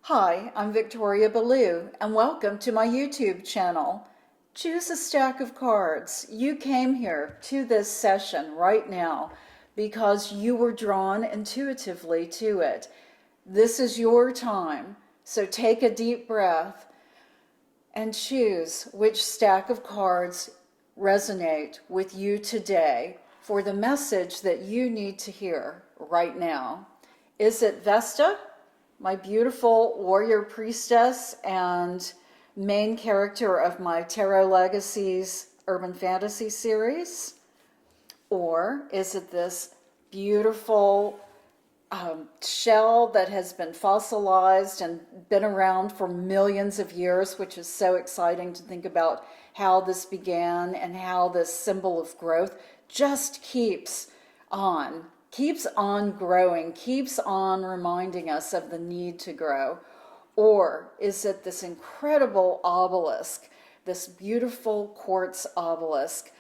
Hi, I'm Victoria Ballou, and welcome to my YouTube channel. Choose a stack of cards. You came here to this session right now because you were drawn intuitively to it. This is your time, so take a deep breath and choose which stack of cards resonate with you today for the message that you need to hear right now. Is it Vesta, my beautiful warrior priestess and main character of my Tarot Legacies Urban Fantasy series? Or is it this beautiful shell that has been fossilized and been around for millions of years, which is so exciting to think about how this began and how this symbol of growth just keeps on growing, keeps on reminding us of the need to grow? Or is it this incredible obelisk, this beautiful quartz obelisk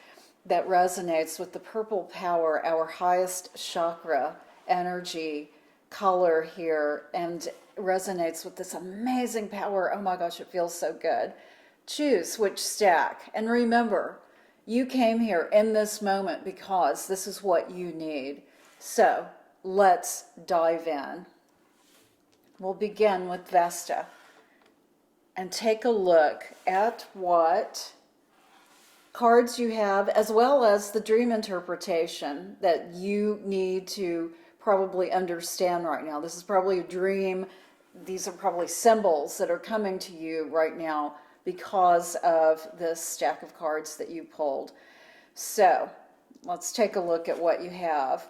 that resonates with the purple power, our highest chakra energy color here, and resonates with this amazing power? Oh my gosh, it feels so good. Choose which stack. And remember, you came here in this moment because this is what you need. So let's dive in. We'll begin with Vesta and take a look at what cards you have, as well as the dream interpretation that you need to probably understand right now. This is probably a dream. These are probably symbols that are coming to you right now because of this stack of cards that you pulled. So let's take a look at what you have.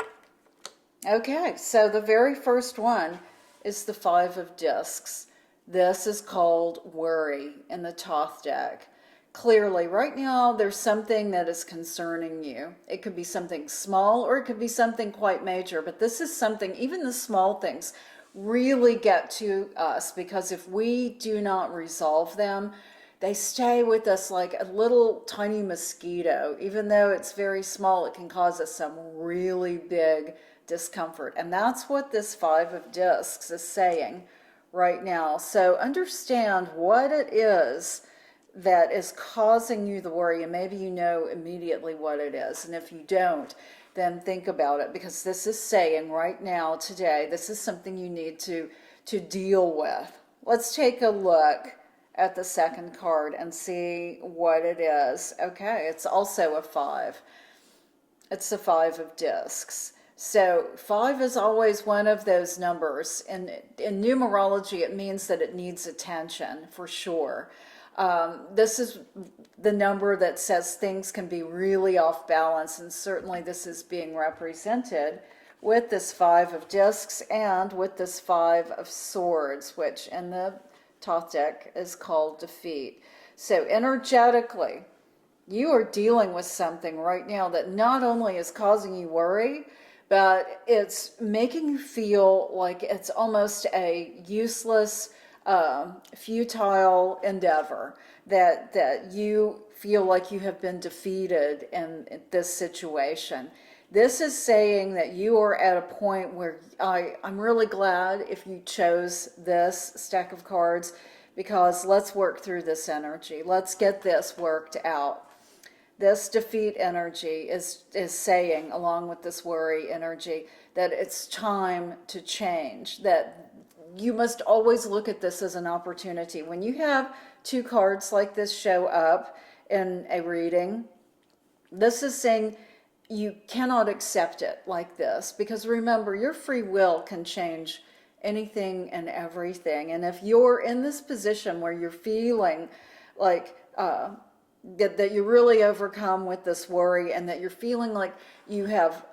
Okay, so the very first one is the Five of Discs. This is called Worry in the Thoth deck. Clearly, right now, there's something that is concerning you. It could be something small or it could be something quite major, but this is something, even the small things really get to us, because if we do not resolve them, they stay with us like a little tiny mosquito. Even though it's very small, it can cause us some really big discomfort. And that's what this Five of Discs is saying right now. So understand what it is that is causing you the worry, and maybe you know immediately what it is. And if you don't, then think about it, because this is saying right now, today, this is something you need to deal with. Let's take a look at the second card and see what it is. Okay, it's also a 5. It's the Five of Discs. So 5 is always one of those numbers. In numerology, it means that it needs attention, for sure. This is the number that says things can be really off balance, and certainly this is being represented with this Five of Discs and with this Five of Swords, which in the Thoth deck is called defeat. So energetically, you are dealing with something right now that not only is causing you worry, but it's making you feel like it's almost a useless, futile endeavor, that you feel like you have been defeated in this situation. This is saying that you are at a point where I'm really glad if you chose this stack of cards, because let's work through this energy. Let's get this worked out. This defeat energy is saying, along with this worry energy, that it's time to change, that you must always look at this as an opportunity. When you have two cards like this show up in a reading, this is saying you cannot accept it like this, because remember, your free will can change anything and everything. And if you're in this position where you're feeling like that you're really overcome with this worry, and that you're feeling like you have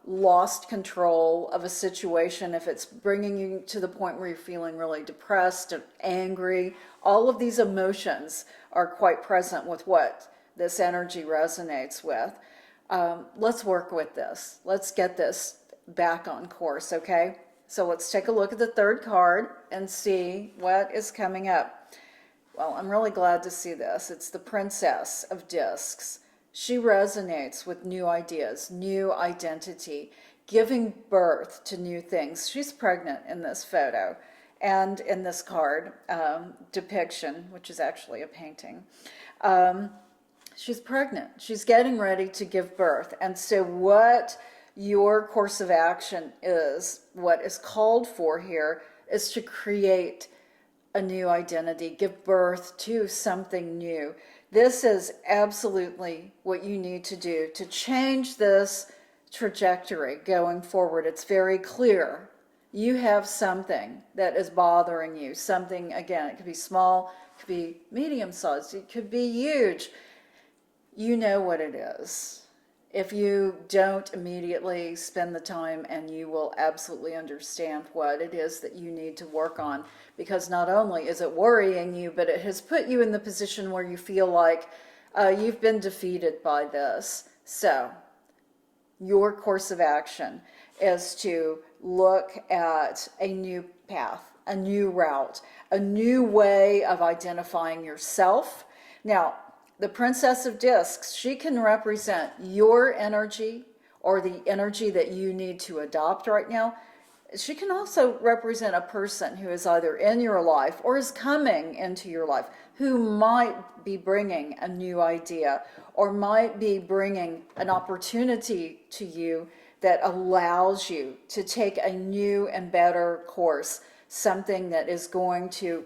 lost control of a situation, if it's bringing you to the point where you're feeling really depressed and angry, all of these emotions are quite present with what this energy resonates with. Let's work with this. Let's get this back on course, okay? So let's take a look at the third card and see what is coming up. Well, I'm really glad to see this. It's the Princess of Discs. She resonates with new ideas, new identity, giving birth to new things. She's pregnant in this photo. And in this card depiction, which is actually a painting, she's pregnant. She's getting ready to give birth. And so what your course of action is, what is called for here, is to create a new identity, give birth to something new. This is absolutely what you need to do to change this trajectory going forward. It's very clear. You have something that is bothering you. Something, again, it could be small, it could be medium-sized, it could be huge. You know what it is. If you don't immediately spend the time, and you will absolutely understand what it is that you need to work on, because not only is it worrying you, but it has put you in the position where you feel like you've been defeated by this. So your course of action is to look at a new path, a new route, a new way of identifying yourself. Now, the Princess of Discs, she can represent your energy, or the energy that you need to adopt right now. She can also represent a person who is either in your life or is coming into your life, who might be bringing a new idea or might be bringing an opportunity to you that allows you to take a new and better course, something that is going to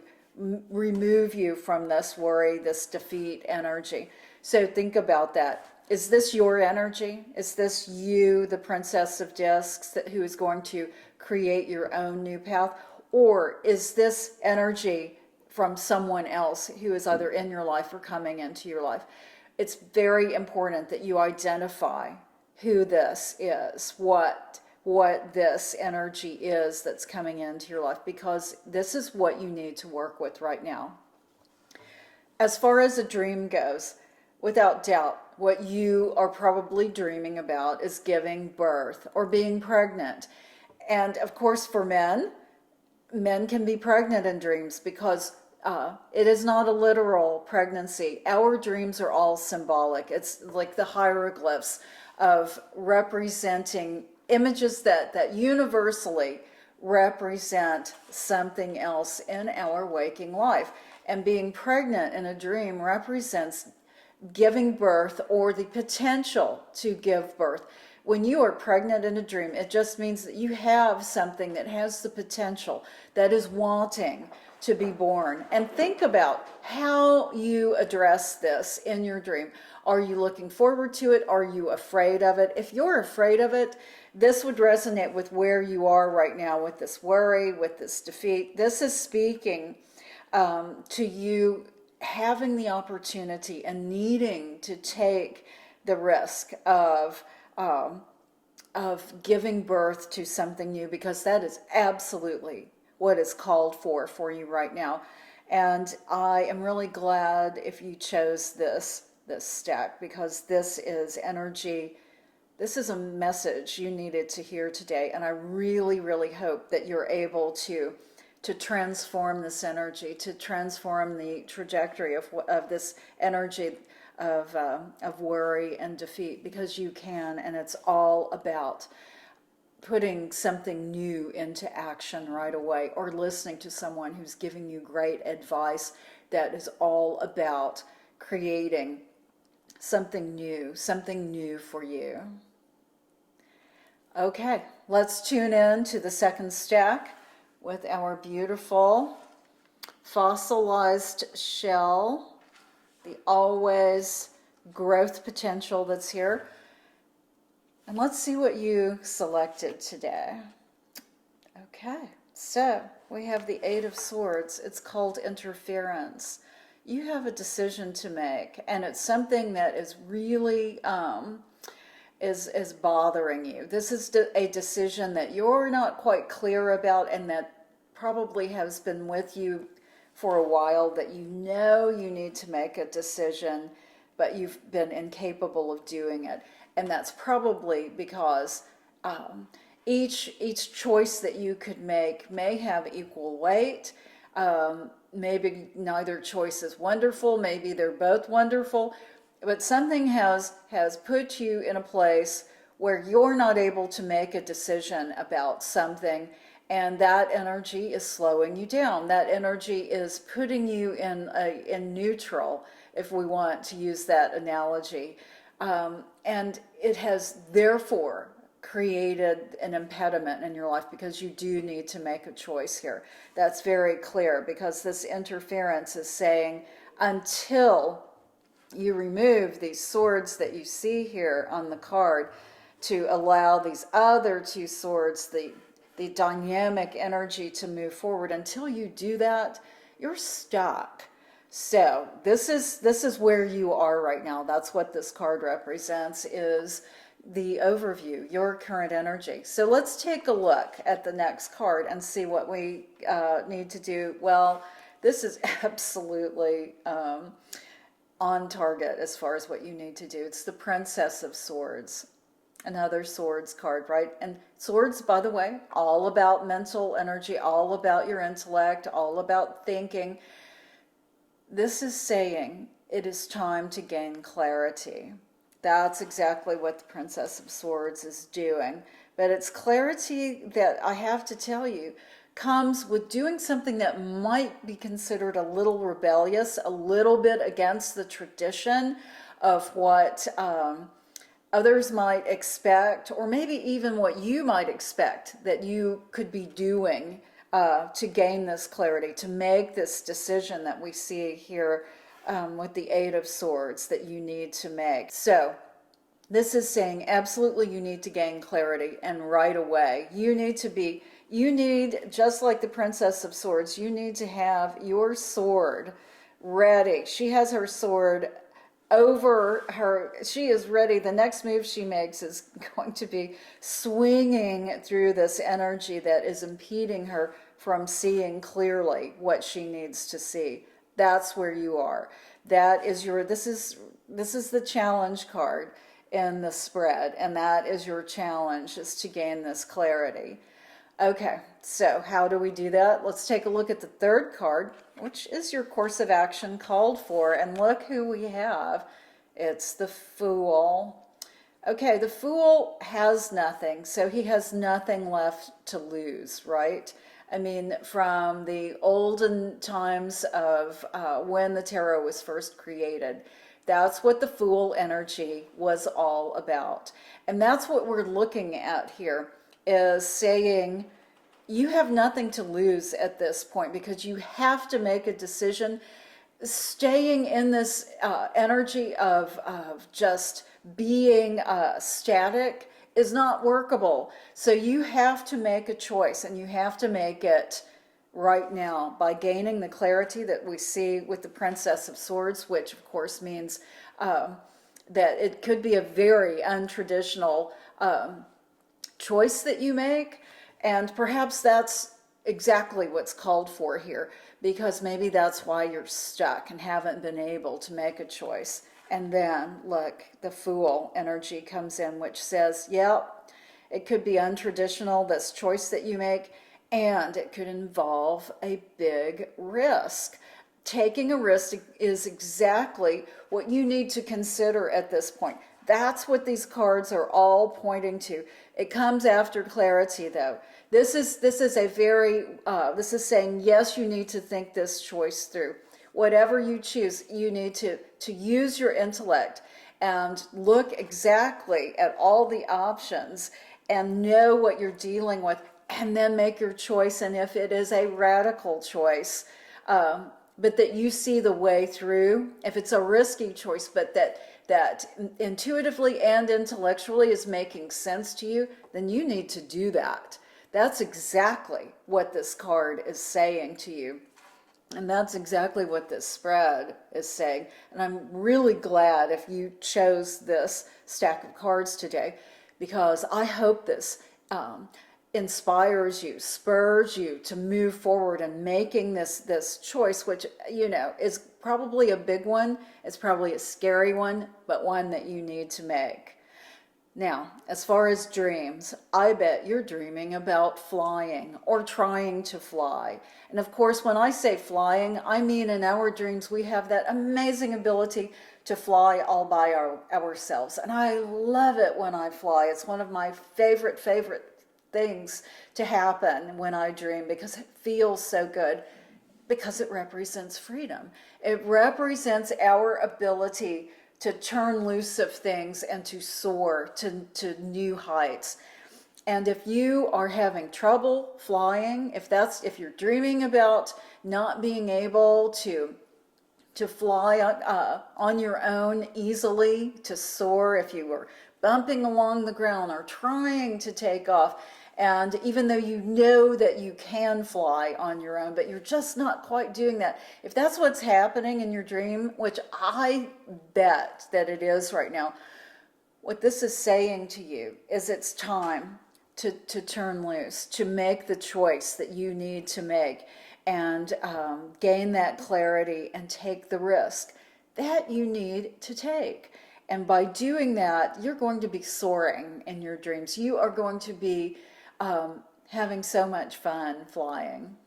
remove you from this worry, this defeat energy. So think about that. Is this your energy? Is this you, the Princess of Discs, who is going to create your own new path? Or is this energy from someone else who is either in your life or coming into your life? It's very important that you identify who this is, what this energy is that's coming into your life, because this is what you need to work with right now. As far as a dream goes, without doubt, what you are probably dreaming about is giving birth or being pregnant. And of course, for men can be pregnant in dreams, because it is not a literal pregnancy. Our dreams are all symbolic. It's like the hieroglyphs of representing images that universally represent something else in our waking life. And being pregnant in a dream represents giving birth, or the potential to give birth. When you are pregnant in a dream, it just means that you have something that has the potential, that is wanting to be born. And think about how you address this in your dream. Are you looking forward to it? Are you afraid of it? If you're afraid of it, this would resonate with where you are right now, with this worry, with this defeat. This is speaking to you having the opportunity and needing to take the risk of giving birth to something new, because that is absolutely what is called for you right now. And I am really glad if you chose this stack, because this is energy. This is a message you needed to hear today, and I really, really hope that you're able to transform this energy, to transform the trajectory of this energy of worry and defeat, because you can. And it's all about putting something new into action right away, or listening to someone who's giving you great advice that is all about creating something new for you. Okay, let's tune in to the second stack with our beautiful fossilized shell, the always growth potential that's here. And let's see what you selected today. Okay, so we have the Eight of Swords. It's called interference. You have a decision to make, and it's something that is really is bothering you. This is a decision that you're not quite clear about, and that probably has been with you for a while, that you know you need to make a decision, but you've been incapable of doing it. And that's probably because each choice that you could make may have equal weight. Maybe neither choice is wonderful, maybe they're both wonderful, but something has put you in a place where you're not able to make a decision about something, And that energy is slowing you down. That energy is putting you in neutral, if we want to use that analogy. And it has therefore created an impediment in your life, because you do need to make a choice here. That's very clear, because this interference is saying, until you remove these swords that you see here on the card, to allow these other two swords, the dynamic energy, to move forward. Until you do that, you're stuck. So this is where you are right now. That's what this card represents, is the overview, your current energy. So let's take a look at the next card and see what we need to do. Well, this is absolutely on target as far as what you need to do. It's the Princess of Swords. Another swords card, right? And swords, by the way, all about mental energy, all about your intellect, all about thinking. This is saying it is time to gain clarity. That's exactly what the Princess of Swords is doing. But it's clarity that, I have to tell you, comes with doing something that might be considered a little rebellious, a little bit against the tradition of what others might expect, or maybe even what you might expect that you could be doing to gain this clarity, to make this decision that we see here with the Eight of Swords that you need to make. So this is saying absolutely you need to gain clarity, and right away. You need, just like the Princess of Swords, you need to have your sword ready. She has her sword over her. She is ready. The next move she makes is going to be swinging through this energy that is impeding her from seeing clearly what she needs to see. That's where you are. That is your, this is the challenge card in the spread, and that is your challenge, is to gain this clarity. Okay, so how do we do that? Let's take a look at the third card, which is your course of action called for, and look who we have. It's the Fool. Okay, the Fool has nothing, so he has nothing left to lose, right? I mean, from the olden times of when the tarot was first created, that's what the Fool energy was all about. And that's what we're looking at here, is saying you have nothing to lose at this point, because you have to make a decision. Staying in this energy of just being static is not workable. So you have to make a choice, and you have to make it right now by gaining the clarity that we see with the Princess of Swords, which of course means that it could be a very untraditional choice that you make. And perhaps that's exactly what's called for here, because maybe that's why you're stuck and haven't been able to make a choice. And then, look, the Fool energy comes in, which says, yeah, it could be untraditional, this choice that you make, and it could involve a big risk. Taking a risk is exactly what you need to consider at this point. That's what these cards are all pointing to. It comes after clarity, though. This is saying, yes, you need to think this choice through. Whatever you choose, you need to use your intellect and look exactly at all the options and know what you're dealing with, and then make your choice. And if it is a radical choice, but that you see the way through, if it's a risky choice, but that intuitively and intellectually is making sense to you, then you need to do that. That's exactly what this card is saying to you. And that's exactly what this spread is saying. And I'm really glad if you chose this stack of cards today, because I hope this inspires you, spurs you to move forward in making this choice, which, is probably a big one. It's probably a scary one, but one that you need to make. Now, as far as dreams, I bet you're dreaming about flying or trying to fly. And of course, when I say flying, I mean in our dreams, we have that amazing ability to fly all by ourselves. And I love it when I fly. It's one of my favorite things to happen when I dream because it feels so good, because it represents freedom. It represents our ability to turn loose of things and to soar to new heights. And if you are having trouble flying, if you're dreaming about not being able to fly on your own easily, to soar, if you were bumping along the ground or trying to take off, and even though you know that you can fly on your own, but you're just not quite doing that, if that's what's happening in your dream, which I bet that it is right now, what this is saying to you is it's time to turn loose, to make the choice that you need to make, and gain that clarity and take the risk that you need to take. And by doing that, you're going to be soaring in your dreams. You are going to be having so much fun flying.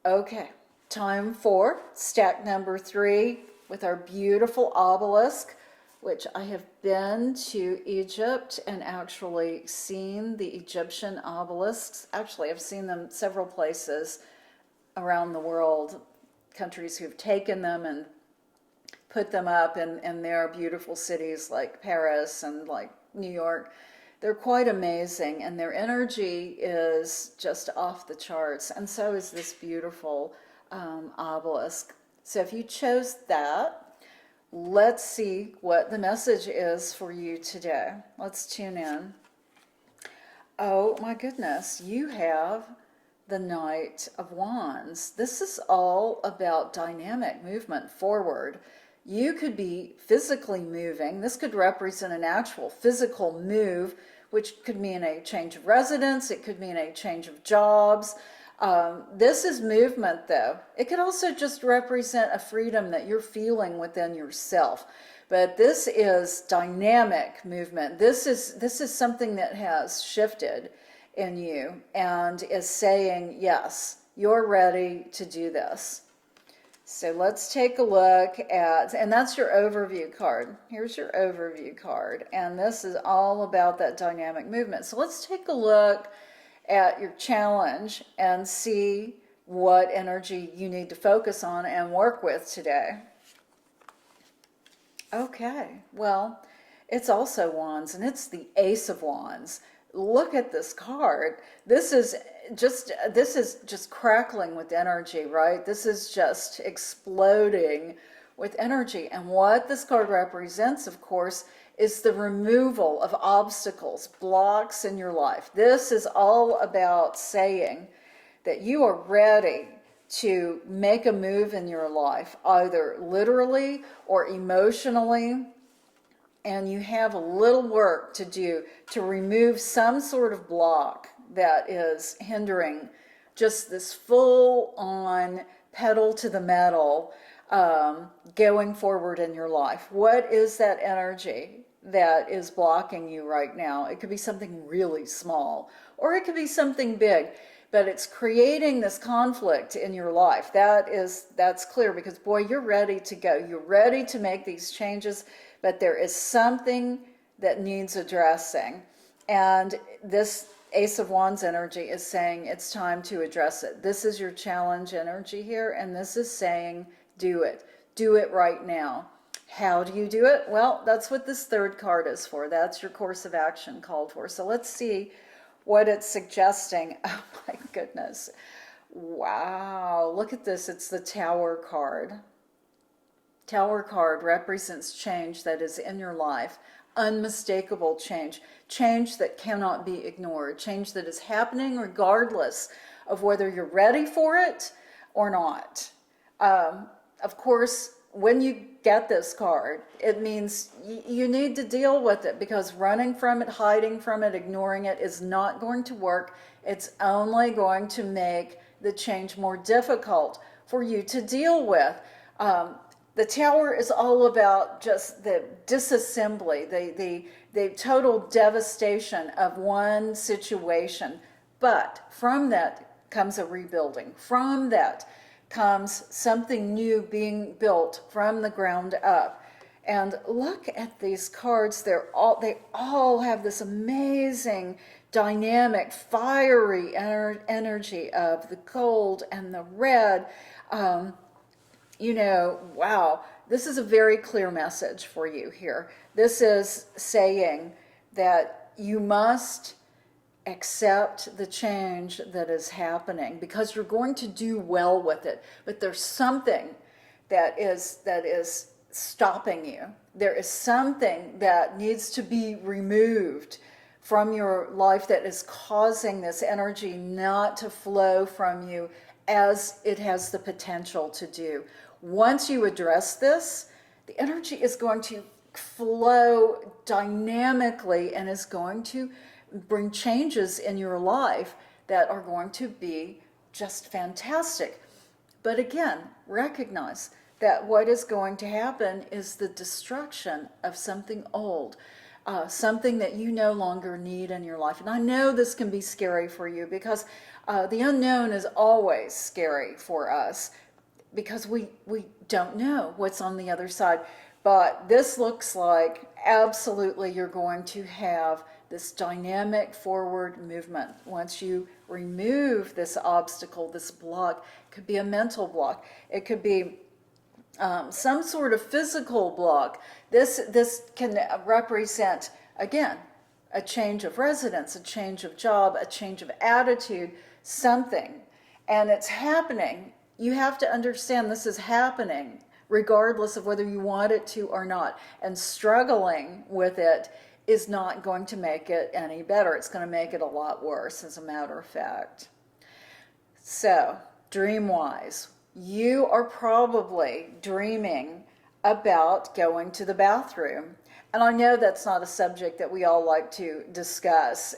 Okay, time for stack number 3 with our beautiful obelisk, which I have been to Egypt and actually seen the Egyptian obelisks. Actually, I've seen them several places around the world, countries who've taken them and put them up in their beautiful cities like Paris and like New York. They're quite amazing, and their energy is just off the charts, and so is this beautiful obelisk. So if you chose that, let's see what the message is for you today. Let's tune in. Oh my goodness, you have the Knight of Wands. This is all about dynamic movement forward. You could be physically moving. This could represent an actual physical move, which could mean a change of residence. It could mean a change of jobs. This is movement, though. It could also just represent a freedom that you're feeling within yourself. But this is dynamic movement. This is something that has shifted in you and is saying, yes, you're ready to do this. So let's take a look at, and that's your overview card. Here's your overview card. And this is all about that dynamic movement. So let's take a look at your challenge and see what energy you need to focus on and work with today. Okay, well, it's also Wands, and it's the Ace of Wands. Look at this card. This is just crackling with energy, right? This is just exploding with energy. And what this card represents, of course, is the removal of obstacles, blocks in your life. This is all about saying that you are ready to make a move in your life, either literally or emotionally, and you have a little work to do to remove some sort of block that is hindering just this full-on pedal to the metal going forward in your life. What is that energy that is blocking you right now? It could be something really small, or it could be something big, but it's creating this conflict in your life. That's clear, because boy, you're ready to go. You're ready to make these changes, but there is something that needs addressing. And this Ace of Wands energy is saying it's time to address it. This is your challenge energy here, and this is saying do it. Do it right now. How do you do it? Well, that's what this third card is for. That's your course of action called for. So let's see what it's suggesting. Oh my goodness. Wow. Look at this. It's the Tower card. Tower card represents change that is in your life. Unmistakable change. Change that cannot be ignored. Change that is happening regardless of whether you're ready for it or not. Of course, when you get this card, it means you need to deal with it, because running from it, hiding from it, ignoring it is not going to work. It's only going to make the change more difficult for you to deal with. The Tower is all about just the disassembly, the total devastation of one situation. But from that comes a rebuilding. From that comes something new being built from the ground up. And look at these cards. They all have this amazing, dynamic, fiery energy of the gold and the red. Wow, this is a very clear message for you here. This is saying that you must accept the change that is happening because you're going to do well with it. But there's something that is stopping you. There is something that needs to be removed from your life that is causing this energy not to flow from you as it has the potential to do. Once you address this, the energy is going to flow dynamically and is going to bring changes in your life that are going to be just fantastic. But again, recognize that what is going to happen is the destruction of something old, something that you no longer need in your life. And I know this can be scary for you because the unknown is always scary for us because we don't know what's on the other side. But this looks like absolutely you're going to have this dynamic forward movement. Once you remove this obstacle, this block, it could be a mental block. It could be some sort of physical block. This can represent, again, a change of residence, a change of job, a change of attitude, something. And it's happening. You have to understand this is happening regardless of whether you want it to or not. And struggling with it is not going to make it any better. It's going to make it a lot worse, as a matter of fact. So, dream-wise, you are probably dreaming about going to the bathroom. And I know that's not a subject that we all like to discuss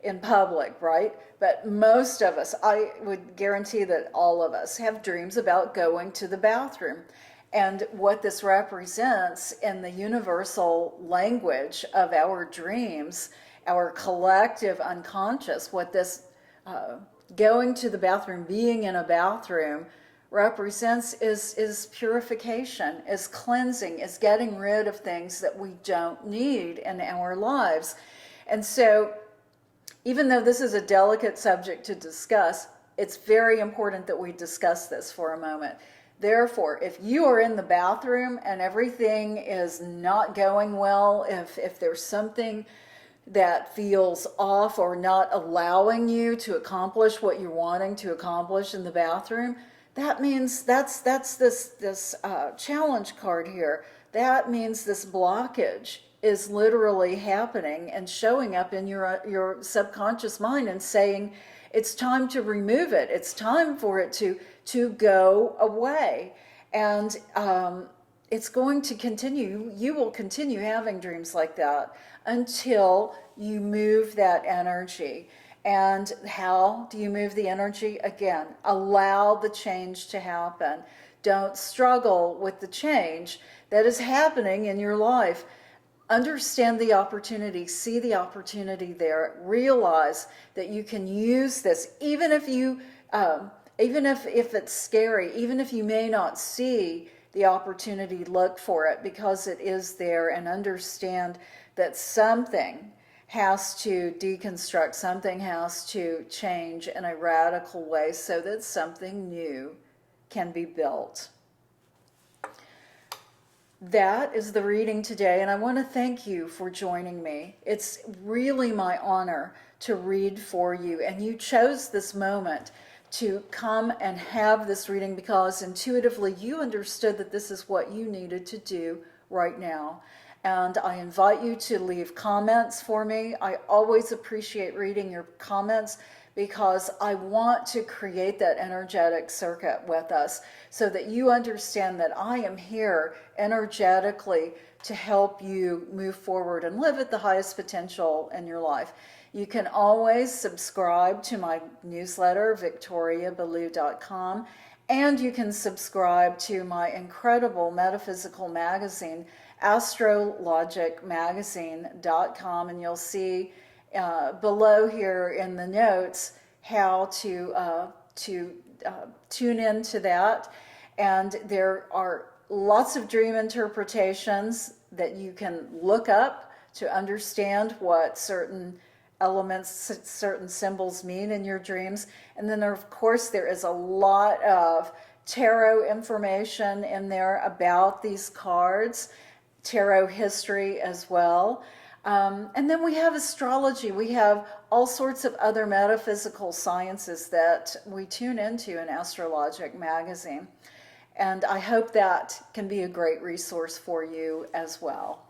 in public, right? But most of us, I would guarantee that all of us have dreams about going to the bathroom. And what this represents in the universal language of our dreams, our collective unconscious, what this going to the bathroom, being in a bathroom, represents is purification, is cleansing, is getting rid of things that we don't need in our lives. And so, even though this is a delicate subject to discuss, it's very important that we discuss this for a moment. Therefore, if you are in the bathroom and everything is not going well, if there's something that feels off or not allowing you to accomplish what you're wanting to accomplish in the bathroom, that means that's this challenge card here. That means this blockage is literally happening and showing up in your subconscious mind and saying, it's time to remove it. It's time for it to go away. And it's going to continue. You will continue having dreams like that until you move that energy. And how do you move the energy? Again, allow the change to happen. Don't struggle with the change that is happening in your life. Understand the opportunity, see the opportunity there, realize that you can use this, even if it's scary, even if you may not see the opportunity, look for it because it is there, and understand that something has to deconstruct, something has to change in a radical way so that something new can be built. That is the reading today, and I want to thank you for joining me. It's really my honor to read for you, and you chose this moment to come and have this reading because intuitively you understood that this is what you needed to do right now. And I invite you to leave comments for me. I always appreciate reading your comments because I want to create that energetic circuit with us so that you understand that I am here energetically to help you move forward and live at the highest potential in your life. You can always subscribe to my newsletter, victoriaballou.com, and you can subscribe to my incredible metaphysical magazine, astrologicmagazine.com, and you'll see below here in the notes how to tune into that. And there are lots of dream interpretations that you can look up to understand what certain elements, certain symbols mean in your dreams. And then, of course, there is a lot of tarot information in there about these cards, tarot history as well. And then we have astrology. We have all sorts of other metaphysical sciences that we tune into in Astrologic magazine. And I hope that can be a great resource for you as well.